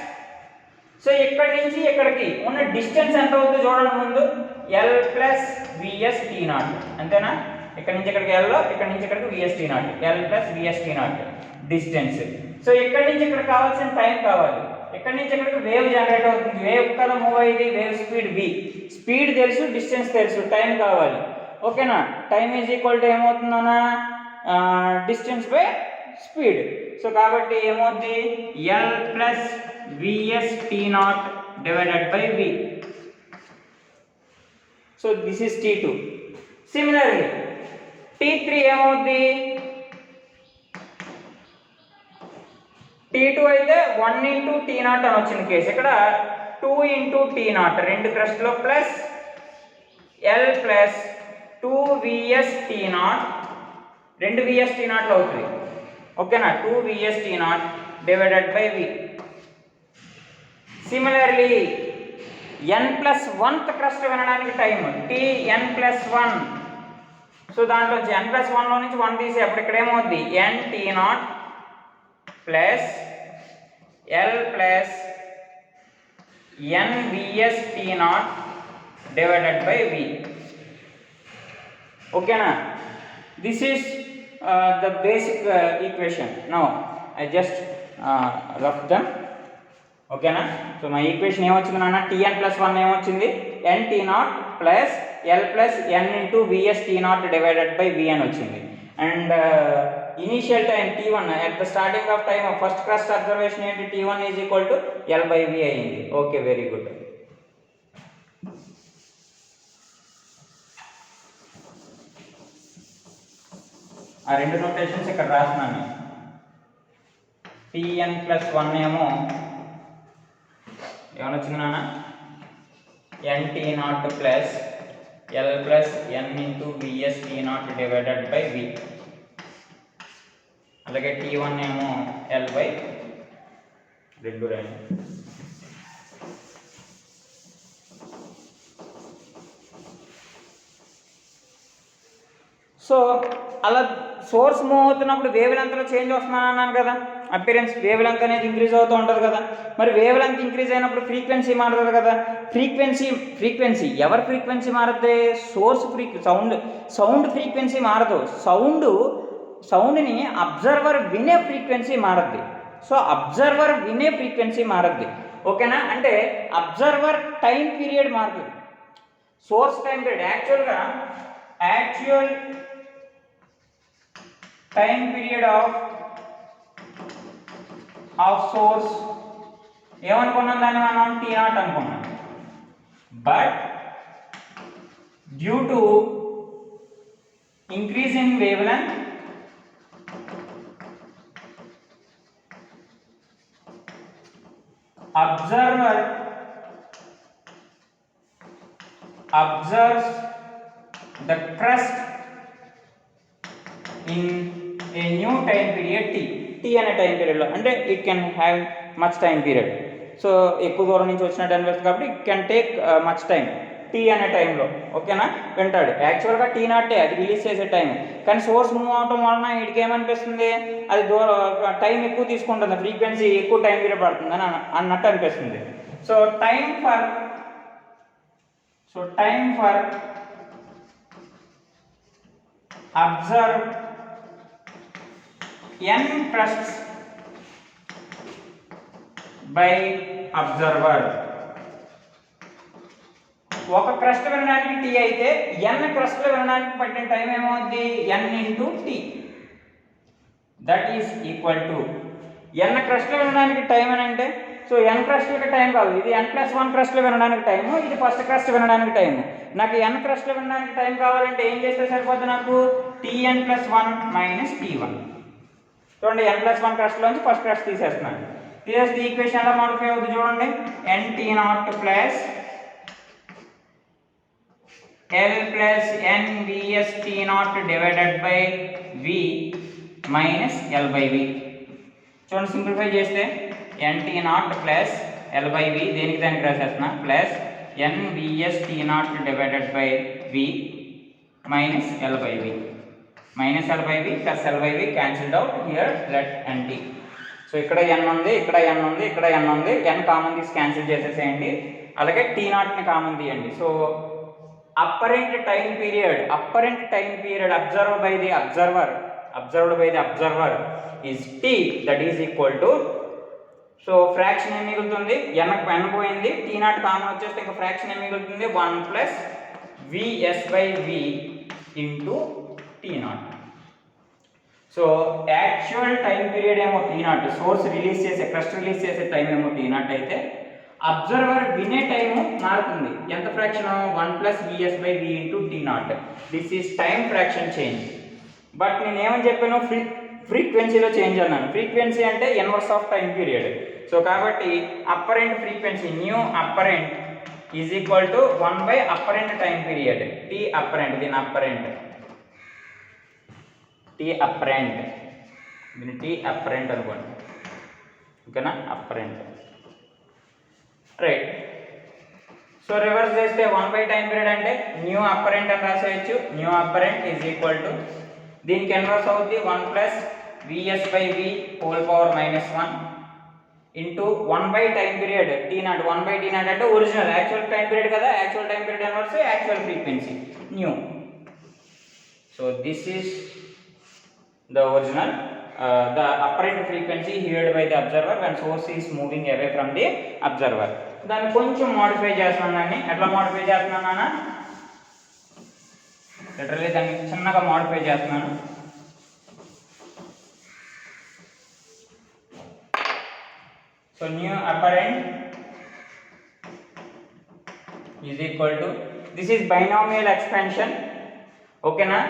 సో ఇక్కడి నుంచి ఇక్కడికి ఉన్న డిస్టెన్స్ ఎంత అవుతుందో చూడండి ముందు, L ప్లస్ VS T0, అంతేనా. ఇక్కడ నుంచి ఇక్కడికి L, ఇక్కడ నుంచి ఇక్కడికి VS T0, L plus VS T0 distance. So ఇక్కడ నుంచి ఇక్కడ కావాల్సిన టైం కావాలి, ఇక్కడ నుంచి ఇక్కడికి వేవ్ జనరేట్ అవుతుంది, వేవ్ కదా మూవ్ అయ్యింది, వేవ్ స్పీడ్ v, స్పీడ్ తెలుసు, డిస్టెన్స్ తెలుసు, టైం కావాలి, ఓకేనా. టైం ఈజ్ ఈక్వల్ టు ఏమవుతుందన్నా, డిస్టెన్స్ బై స్పీడ్. సో కాబట్టి ఏమవుతుంది, L plus VS T0 divided by V. So this is T2. Similarly, T3 ఏమవుతుంది, T2 అయితే 1 into T0 అని వచ్చిన కేసు, ఇక్కడ 2 into T0 రెండు క్రస్ట్లో plus L plus 2 VS T0, రెండు VS T0 అవుతుంది, ఓకేనా. 2 VS T0 divided by V. Similarly n+1th crest వినడానికి టైం Tn+1. సో దాంట్లో n+1లో నుంచి 1 తీసి అప్పుడు ఇక్కడ ఏమవుద్ది, nT0 plus L plus nVS T0 divided by V, ఓకేనా. This is the basic equation. Now I just rough them, ఓకేనా. సో మా ఈక్వేషన్ ఏమొచ్చింది నాన్న, Tn+1 ఏమొచ్చింది, nT0 plus L plus n into VS T0 divided by V అని వచ్చింది. And initial time T1 at the starting of time first crust observation ఏంటి, T1 is equal to L by V అయ్యింది. Okay, very good. ఆ రెండు notations ఇక్కడ రాస్తున్నాను. Tn+1 ఏమో ఏమనొచ్చింది నాన్న, nT0 plus L plus n into VS T0 divided by V. అలాగే T1 ఏమో L బై 2. సో అలా సోర్స్ మూవ్ అవుతున్నప్పుడు వేవ్ లెంత్లో చేంజ్ వస్తున్నాను అన్నాను కదా, అపిరెన్స్ వేవ్ లెంత్ అనేది ఇంక్రీజ్ అవుతూ ఉంటుంది కదా. మరి వేవ్ లెంత్ ఇంక్రీజ్ అయినప్పుడు ఫ్రీక్వెన్సీ మారుతుంది కదా. ఫ్రీక్వెన్సీ ఎవరి ఫ్రీక్వెన్సీ మారుతుంది, సోర్స్ సౌండ్ ఫ్రీక్వెన్సీ మారదు, సౌండ్ని అబ్జర్వర్ వినే ఫ్రీక్వెన్సీ మారద్ది. సో అబ్జర్వర్ వినే ఫ్రీక్వెన్సీ మారద్ది, ఓకేనా. అంటే అబ్జర్వర్ టైం పీరియడ్ మారుతుంది, source time period. Actual time period of source ఏమనుకున్నాం, దాన్ని మనం T0 అనుకున్నాం. But due to increase in wavelength observer observes the crust in a new time period t అనే టైం పీరియడ్లో. అంటే it can have much time period. So ఎక్కువ దూరం నుంచి వచ్చినట్టు అనిపిస్తుంది కాబట్టి it can take much time t అనే టైంలో, ఓకేనా. వింటాడు యాక్చువల్గా T0 అది రిలీజ్ చేసే టైం, కానీ సోర్స్ మూవ్ అవటం వలన వీడికి ఏమనిపిస్తుంది, అది టైం ఎక్కువ తీసుకుంటుంది, ఫ్రీక్వెన్సీ ఎక్కువ టైం పీరియడ్ పడుతుంది అని అన్నట్టు అనిపిస్తుంది. So time for observe n crusts by observer ఒక క్రస్ట్ వినడానికి టీ అయితే n క్రస్ట్లు వినడానికి పట్టిన టైం ఏమవుద్ది n into T, that is equal to n క్రస్ట్లు వినడానికి టైం అని అంటే సో n క్రస్ట్లకి టైం కాదు, ఇది n+1 క్రస్ట్లు వినడానికి టైము, ఇది ఫస్ట్ క్రస్ట్ వినడానికి టైము. నాకు n క్రస్ట్లు వినడానికి టైం కావాలంటే ఏం చేస్తే సరిపోద్ది నాకు tn+1 మైనస్ t1. చూడండి n+1 క్రస్ట్లోంచి ఫస్ట్ క్రస్ట్ తీసేస్తున్నాను, తీసేస్తే ఈక్వేషన్ ఎలా మోడిఫై అవుతుంది చూడండి, nt0 plus L plus n vs t0 divided by v minus L by v. చూడండి సింప్లిఫై చేస్తే nt0 plus L by v దేనికి దానికి రాసేస్తున్నా plus n vs t0 divided by v minus L by v. Minus L by v plus L by v cancelled out, here let nt. So ఇక్కడ n ఉంది, ఇక్కడ n ఉంది, ఇక్కడ n ఉంది, n common తీసి cancel చేసేసేయండి, అలాగే t0ని common తీయండి. So apparent time period observed by the observer is t, that is equal to, so fraction ఏం మిగులుతుంది n పోయింది, t0 కామన్ వచ్చేస్తే ఇంకా ఫ్రాక్షన్ ఏం మిగులుతుంది 1 plus vs by v into t0. So actual time period ఏమో t0, source release చేసే crust release చేసే టైం ఏమో t0 అయితే అబ్జర్వర్ వినే టైము మారుతుంది, ఎంత fraction 1 plus vs by v into t0. This is time fraction change. But నేను ఏమని చెప్పాను ఫ్రీక్వెన్సీలో చేంజ్ అన్నాను, ఫ్రీక్వెన్సీ అంటే inverse of time period. So కాబట్టి apparent frequency nu apparent is equal to 1 by apparent time period T apparent, దీని apparent T apparent, దీని T apparent అనుకోండి, ఓకేనా, అప్పరెంట్ రైట్. సో రివర్స్ చేస్తే 1 బై టైం పీరియడ్ అంటే nu apparent అని రాసేయచ్చు, nu apparent is equal to దీనికి inverse అవుతుంది 1 plus vs by v whole power minus 1 into 1 by time period t0, 1 by t0 అంటే original actual time period కదా, actual time period inverse actual frequency nu. So this is the original the apparent frequency heard by the observer when source is moving away from the observer. దాన్ని కొంచెం modify చేస్తున్నాను, ఎట్లా modify చేస్తున్నానా, literally దాన్ని చిన్నగా modify చేస్తున్నాను. So nu apparent is equal to, this is binomial expansion, ఓకేనా.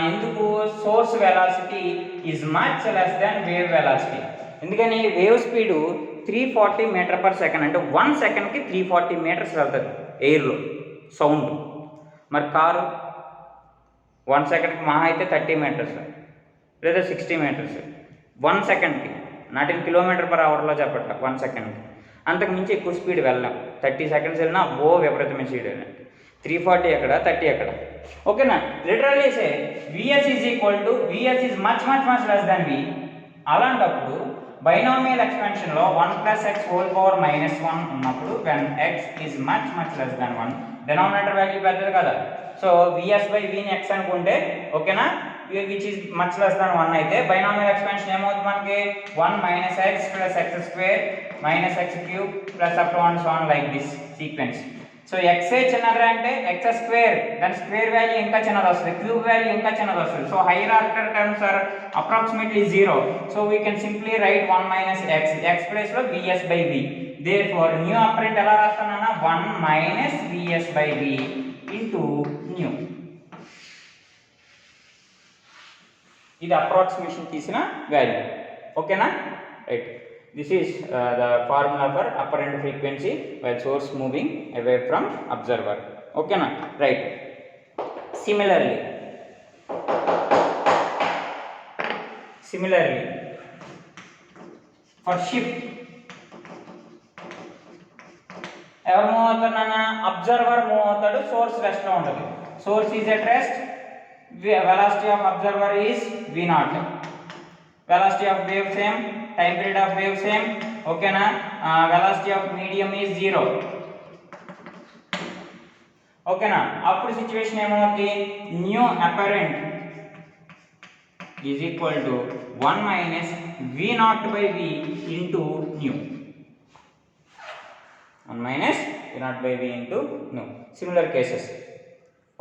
ఎందుకు source velocity is much less than wave velocity, ఎందుకని wave speed 340 metre per second, అంటే 1 సెకండ్కి 340 మీటర్స్ వెళ్తుంది ఎయిర్లో సౌండ్. మరి కారు 1 సెకండ్కి మహా అయితే 30 మీటర్స్ లేదా 60 మీటర్స్ 1 సెకండ్కి, నాట్ ఇన్ కిలోమీటర్ పర్ అవర్లో చెప్పట్ల, 1 సెకండ్కి, అంతకు మించి ఎక్కువ స్పీడ్ వెళ్ళాం. 30 సెకండ్స్ వెళ్ళినా విపరీతమైన స్పీడ్ వెళ్ళాం, 340 ఎక్కడ 30 ఎక్కడ, ఓకేనా. Literally say vs is equal to vs is much much much less than v. అలాంటప్పుడు బైనామియల్ ఎక్స్పాన్షన్లో 1 plus x whole power minus 1 ఉన్నప్పుడు when x is much much less than 1, denominator value పెద్దది కదా. సో vs బై vని x అనుకుంటే, ఓకేనా, which is much less than 1 అయితే binomial expansion ఏమవుతుంది మనకి 1 minus x plus x square minus x cube plus up to 1 so on like this sequence. So x చిన్నది అంటే ఎక్స్ స్క్వేర్, దాని square value ఇంకా చిన్నది వస్తుంది, క్యూబ్ వాల్యూ ఇంకా చిన్నది వస్తుంది. So higher order terms are approximately 0. So we can simply write 1 minus x, x ప్లేస్లో vs బై v. దేర్ఫోర్ న్యూ అపరెంట్ ఎలా రాస్తానన్నా 1 మైనస్ vs బై v ఇంటూ న్యూ. ఇది అప్రాక్సిమేషన్ తీసిన వాల్యూ, ఓకేనా, right. This is the formula for apparent frequency while source moving away from observer, okay na, right. Similarly for shift ever move avutadana, observer move avutadu, source rest lo untadi. Source is at rest, velocity of observer is v0, velocity of wave same, time period of wave same, okay na. Velocity of medium is 0, okay na. Appudu situation emavutadi new apparent is equal to 1 minus v0 by v into new, 1 minus v0/v into nu. Similar cases.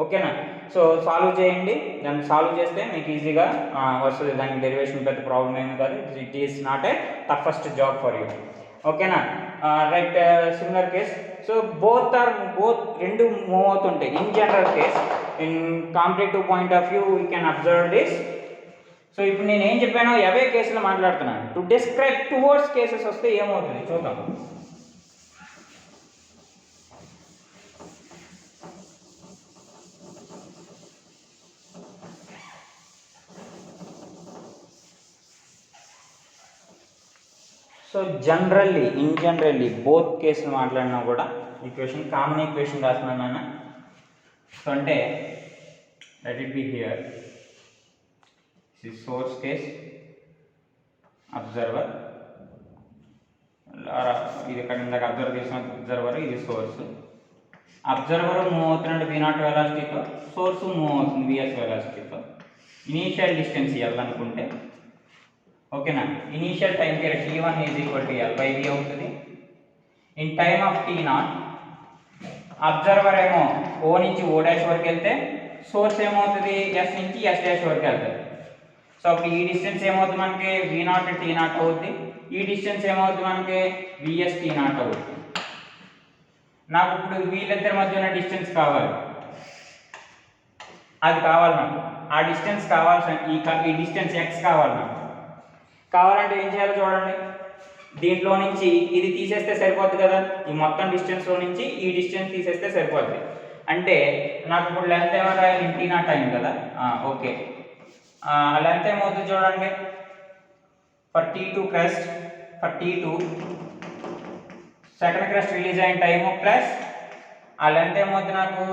ఓకేనా. So solve చేయండి, దాన్ని solve చేస్తే మీకు ఈజీగా వస్తుంది. దానికి derivation పెద్ద problem ఏమి కాదు. It is not a toughest job for you. ఓకేనా. Right. Similar case. So both రెండు మూవ్ అవుతుంటాయి. In general case, in competitive point of view we can observe this. సో ఇప్పుడు నేను ఏం చెప్పానో అవే కేసులు మాట్లాడుతున్నాను. టు డిస్క్రైబ్ టువర్డ్స్ కేసెస్ వస్తే ఏమవుతుంది చూద్దాం. సో ఇన్ జనరల్లీ బోత్ కేసులు మాట్లాడినా కూడా ఈక్వేషన్ కామన్ ఈక్వేషన్ రాస్తున్నాను నాన్న. సో అంటే let it be here. This is source case, observer, ఇది ఇక్కడ ఇందాక అబ్జర్వ్ చేసిన అబ్జర్వర్, ఇది సోర్స్. అబ్జర్వర్ మూవ్ అవుతున్నాడు v0 వెలాసిటీతో, సోర్స్ మూవ్ అవుతుంది vs వెలాసిటీతో. ఇనీషియల్ డిస్టెన్స్ L అనుకుంటే, ఓకేనా. Initial time period t1 is equal to L/v అవుతుంది. In time of t0 observer ఏమో O నుంచి O' వరకు వెళ్తే, సోర్స్ ఏమవుతుంది S నుంచి S' వరకు వెళ్తుంది. సో అప్పుడు ఈ డిస్టెన్స్ ఏమవుతుంది మనకి v0 t0 అవుతుంది. ఈ డిస్టెన్స్ ఏమవుతుంది మనకి vs t0 అవుతుంది. నాకు ఇప్పుడు వీళ్ళిద్దరి మధ్య ఉన్న డిస్టెన్స్ కావాలి, అది కావాలి నాకు. ఆ డిస్టెన్స్ కావాల్సిన ఈ డిస్టెన్స్ x కావాలి నాకు. కావాలంటే ఏం చేయాలో చూడండి. దీంట్లో నుంచి ఇది తీసేస్తే సరిపోద్ది కదా. ఈ మొత్తం డిస్టెన్స్లో నుంచి ఈ డిస్టెన్స్ తీసేస్తే సరిపోద్ది. అంటే నాకు ఇప్పుడు లెంత్ ఏమో రాయాలి, t0 అయింది కదా. ఓకే, లెంత్ ఏమవుతుంది చూడండి. For t2 crest, for t2 second crest release అయిన టైము ప్లస్ ఆ లెంత్ ఏమవుతుంది నాకు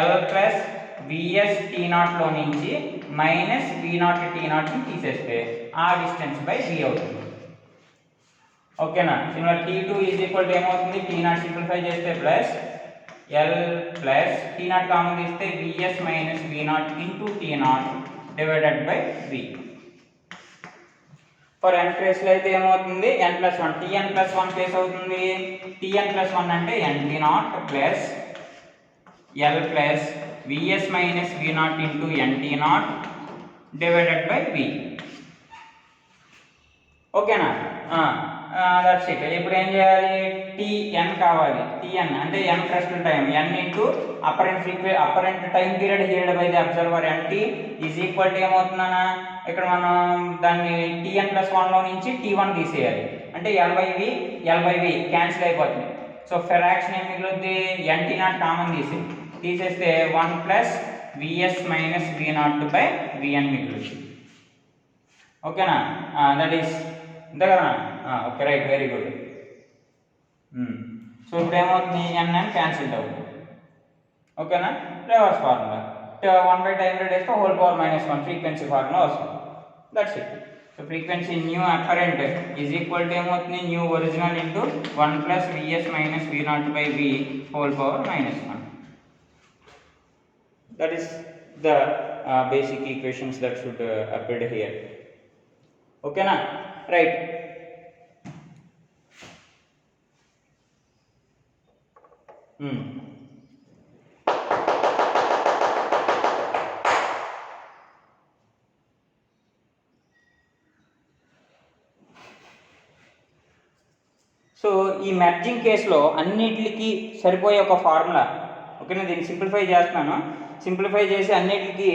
L ప్లస్ vs t0లో నుంచి మైనస్ v0 t0ని తీసేస్తే ఆ డిస్టెన్స్ బై v అవుతుంది. ఓకేనా. Similar t2 is equal to ఏమవుతుంది, t0 సింప్లిఫై చేస్తే plus L plus t0 common తీస్తే vs minus v0 into t0 divided by v. For n కేసులో అయితే ఏమవుతుంది n+1, tn+1 కేసు అవుతుంది. tn+1 అంటే nt0 plus L plus vs minus v0 into nt0 divided by v. ఓకేనా. That's it. ఇప్పుడు ఏం చేయాలి, tn కావాలి. tn అంటే n crest time, n into apparent time period heard by the observer nt is equal to ఏమవుతుందన్నా, ఇక్కడ మనం దాన్ని tn+1లో నుంచి t1 తీసేయాలి. అంటే L/v క్యాన్సిల్ అయిపోతుంది. సో ఫ్రాక్షన్ ఏం మిగులుద్ది, nt0 కామన్ తీసేస్తే 1 plus vs minus v0 by vn మిగులుద్ది. ఓకేనా. దట్ ఈస్ అంతే కదా. Okay, right, very good. So ఇప్పుడు ఏమవుతుంది, n క్యాన్సిల్ అవుతుంది. ఓకేనా. రివర్స్ ఫార్ములా 1 టైం రేట్ వేస్తే హోల్ పవర్ -1 ఫ్రీక్వెన్సీ ఫార్ములా వస్తుంది. That's it. So frequency nu apparent is equal to ఏమవుతుంది, nu original into 1 plus vs minus v0 by v whole power -1. That is the basic equations that should appear here. ఓకేనా. Right. So ఈ merging కేసులో అన్నిటికి సరిపోయే ఒక formula. ఓకేనా. దీన్ని simplify చేస్తున్నాను. సింప్లిఫై చేసి అన్నిటికీ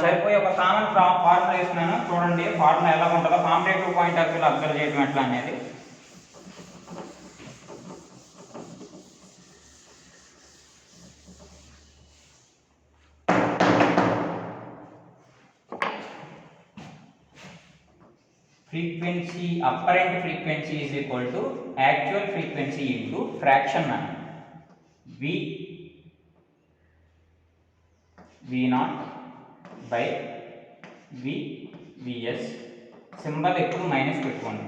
సరిపోయే ఒక కామన్ ఫార్ములా వేస్తున్నాను. చూడండి ఫార్ములా ఎలా ఉంటుందో, కాంపిటేటివ్ పాయింట్ ఆఫ్ వ్యూలో అబ్జర్వ్ చేయడం ఎట్లా అనేది. Frequency, apparent frequency is equal to actual frequency into fraction v0 by vs. Symbol ఎప్పుడు మైనస్ పెట్టుకోండి.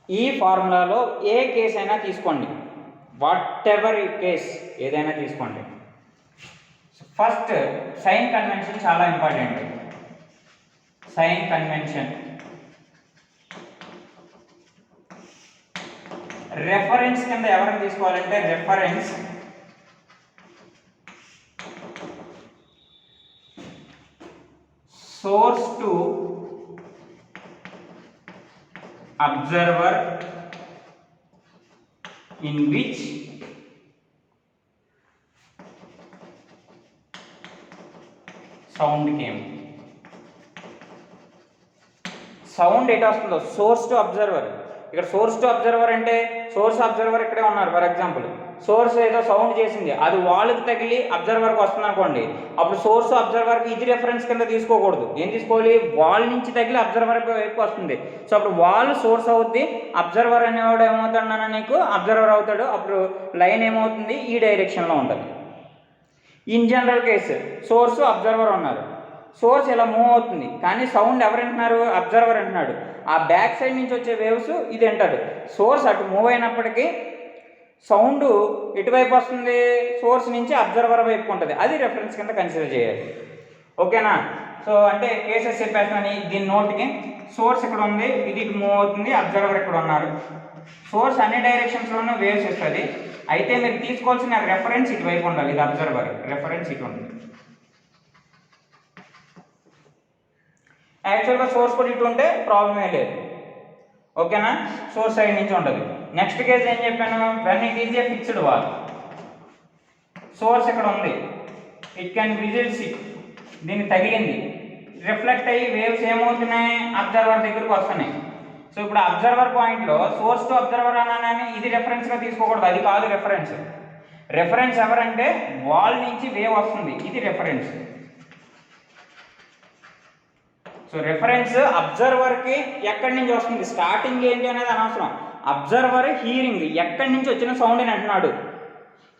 ఈ ఫార్ములాలో ఏ కేస్ అయినా తీసుకోండి, వాట్ ఎవర్ కేస్ ఏదైనా తీసుకోండి. ఫస్ట్ సైన్ కన్వెన్షన్ చాలా ఇంపార్టెంట్. సైన్ కన్వెన్షన్ రెఫరెన్స్ కింద ఎవరిని తీసుకోవాలంటే reference source to observer in which sound came. Sound ఎటు వస్తుందో సోర్స్ టు అబ్జర్వర్. ఇక్కడ సోర్స్ టు అబ్జర్వర్ అంటే సోర్స్ అబ్జర్వర్ ఇక్కడే ఉన్నారు. ఫర్ ఎగ్జాంపుల్ సోర్స్ ఏదో సౌండ్ చేసింది, అది వాళ్ళకి తగిలి అబ్జర్వర్కి వస్తుంది అనుకోండి, అప్పుడు సోర్స్ అబ్జర్వర్కి ఇది రెఫరెన్స్ కింద తీసుకోకూడదు. ఏం తీసుకోవాలి? వాల్ నుంచి తగిలి అబ్జర్వర్ వైపు వస్తుంది. సో అప్పుడు వాల్ సోర్స్ అవుద్ది, అబ్జర్వర్ అనేవాడు ఏమవుతాడన్నా నీకు అబ్జర్వర్ అవుతాడు. అప్పుడు లైన్ ఏమవుతుంది? ఈ డైరెక్షన్లో ఉంటుంది. In general case source observer ఉన్నారు, సోర్స్ ఇలా మూవ్ అవుతుంది, కానీ సౌండ్ ఎవరు వింటున్నారు? అబ్జర్వర్ అంటున్నాడు. ఆ బ్యాక్ సైడ్ నుంచి వచ్చే వేవ్స్ ఇది వింటాడు. సోర్స్ అటు మూవ్ అయినప్పటికీ సౌండ్ ఎటువైపు వస్తుంది? సోర్స్ నుంచి అబ్జర్వర్ వైపు ఉంటుంది. అది రెఫరెన్స్ కింద కన్సిడర్ చేయాలి. ఓకేనా? సో అంటే కేసెస్ చెప్పేస్తాను దీని నోట్కి. సోర్స్ ఇక్కడ ఉంది, ఇది మూవ్ అవుతుంది, అబ్జర్వర్ ఇక్కడ ఉన్నాడు. సోర్స్ అన్ని డైరెక్షన్స్లోనూ వేవ్స్ ఇస్తుంది. అయితే మీరు తీసుకోవాల్సిన రెఫరెన్స్ ఇటువైపు ఉండాలి. ఇది అబ్జర్వర్, రెఫరెన్స్ ఇటు ఉంటుంది. యాక్చువల్గా సోర్స్ కూడా ఇటు ఉంటే ప్రాబ్లమే లేదు. ఓకేనా? సోర్స్ సైడ్ నుంచి ఉంటుంది. నెక్స్ట్ కేసు ఏం చెప్పాను? When it is a fixed wall, source ఇక్కడ ఉంది, ఇట్ కెన్ విజిల్స్ ఇట్, దీనికి తగిలింది, రిఫ్లెక్ట్ అయ్యి వేవ్స్ ఏమవుతున్నాయి? అబ్జర్వర్ దగ్గరకు వస్తున్నాయి. సో ఇప్పుడు అబ్జర్వర్ పాయింట్లో సోర్స్ టు అబ్జర్వర్ అన్నానని ఇది రెఫరెన్స్గా తీసుకోకూడదు, అది కాదు రెఫరెన్స్. రెఫరెన్స్ ఎవరంటే వాల్ నుంచి వేవ్ వస్తుంది, ఇది రెఫరెన్స్. సో రెఫరెన్స్ అబ్జర్వర్కి ఎక్కడి నుంచి వస్తుంది, స్టార్టింగ్ ఏంటి అనేది అనవసరం. అబ్జర్వర్ హీరింగ్ ఎక్కడి నుంచి వచ్చిన సౌండ్ అని అంటున్నాడు.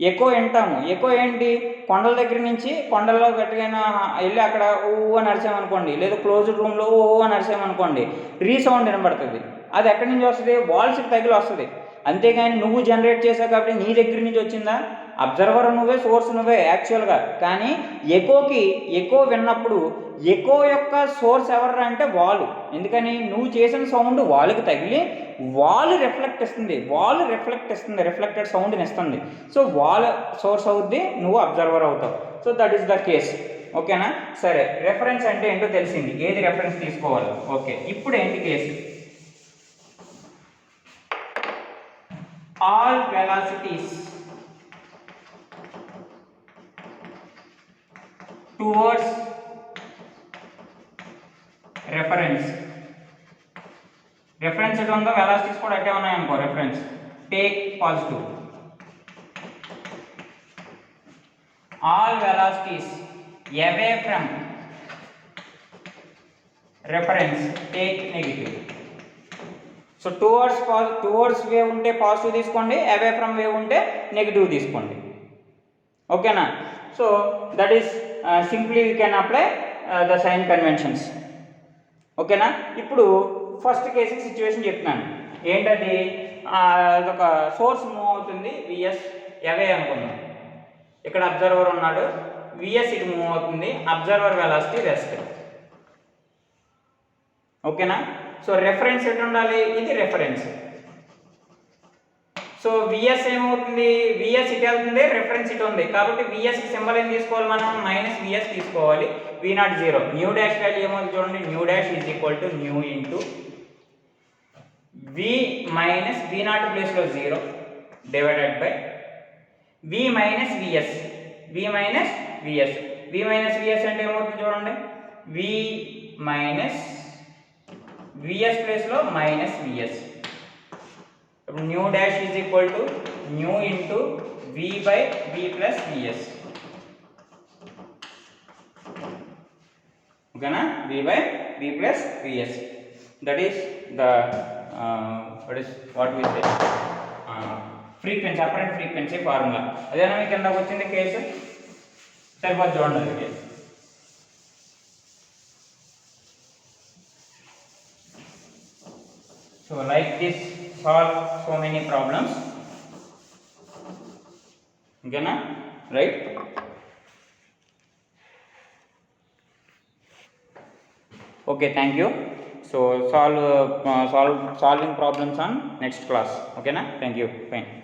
ఎకో వింటాము. ఎకో ఏంటి? కొండల దగ్గర నుంచి కొండల్లో గట్టిగా వెళ్ళి అక్కడ ఓ అని అరిసామనుకోండి, లేదా క్లోజ్డ్ రూమ్లో ఓ అని అరిసామనుకోండి, రీసౌండ్ వినబడుతుంది. అది ఎక్కడి నుంచి వస్తుంది? వాల్స్కి తగిలి వస్తుంది. అంతేగాని నువ్వు జనరేట్ చేసావు కాబట్టి నీ దగ్గర నుంచి వచ్చిందా? అబ్జర్వర్ నువ్వే, సోర్స్ నువ్వే యాక్చువల్గా. కానీ ఎకో విన్నప్పుడు ఎకో యొక్క సోర్స్ ఎవరు అంటే వాల్. ఎందుకని? నువ్వు చేసిన సౌండ్ వాల్కి తగిలి వాల్ రిఫ్లెక్ట్ ఇస్తుంది, రిఫ్లెక్టెడ్ సౌండ్ని ఇస్తుంది. సో వాల్ సోర్స్ అవుద్ది, నువ్వు అబ్జర్వర్ అవుతావు. So that is the case. ఓకేనా? సరే, రెఫరెన్స్ అంటే ఏంటో తెలిసింది, ఏది రెఫరెన్స్ తీసుకోవాలి. ఓకే, ఇప్పుడు ఏంటి case? All velocities towards reference. Reference ఎటు ఉందో వెలాసిటీస్ కూడా అట్టే ఉన్నాయనుకో. Reference take positive. All velocities away from reference take negative. So towards wave ఉంటే పాజిటివ్ తీసుకోండి, అవే ఫ్రమ్ వేవ్ ఉంటే నెగిటివ్ తీసుకోండి. ఓకేనా? So that is simply you can apply the sign conventions. ఓకేనా? ఇప్పుడు ఫస్ట్ కేసు సిచ్యువేషన్ చెప్తున్నాను. ఏంటది? ఒక సోర్స్ మూవ్ అవుతుంది, విఎస్ అవే అనుకున్నాం. ఇక్కడ అబ్జర్వర్ ఉన్నాడు, విఎస్ ఇటు మూవ్ అవుతుంది, అబ్జర్వర్ వెలాసిటీ రెస్ట్. ఓకేనా? సో రెఫరెన్స్ ఎటు ఉండాలి? ఇది రెఫరెన్స్. సో విఎస్ ఏమవుతుంది? విఎస్ ఇటు వెళ్తుంది, రెఫరెన్స్ ఇటు ఉంది, కాబట్టి విఎస్కి సింబల్ ఏం తీసుకోవాలి మనం? మైనస్ విఎస్ తీసుకోవాలి. V naught zero. Nu dash value ఏమవుతుంది చూడండి, nu dash is equal to nu into V minus V naught ప్లేస్లో zero divided by V minus VS. V minus VS. V minus VS అంటే ఏమవుతుంది చూడండి, V minus VS ప్లేస్లో minus VS. ఇప్పుడు nu dash is equal to nu into V by V plus VS. ఓకేనా? V by V plus VS. That is the what we say frequency, apparent frequency formula. అదేనా మీకు కిందకు వచ్చింది case? సరిపోదు చూడండి case. So like this solve so many problems. Okay na? Right? Okay, thank you. So solving problems on next class. Okay na? Thank you. Fine.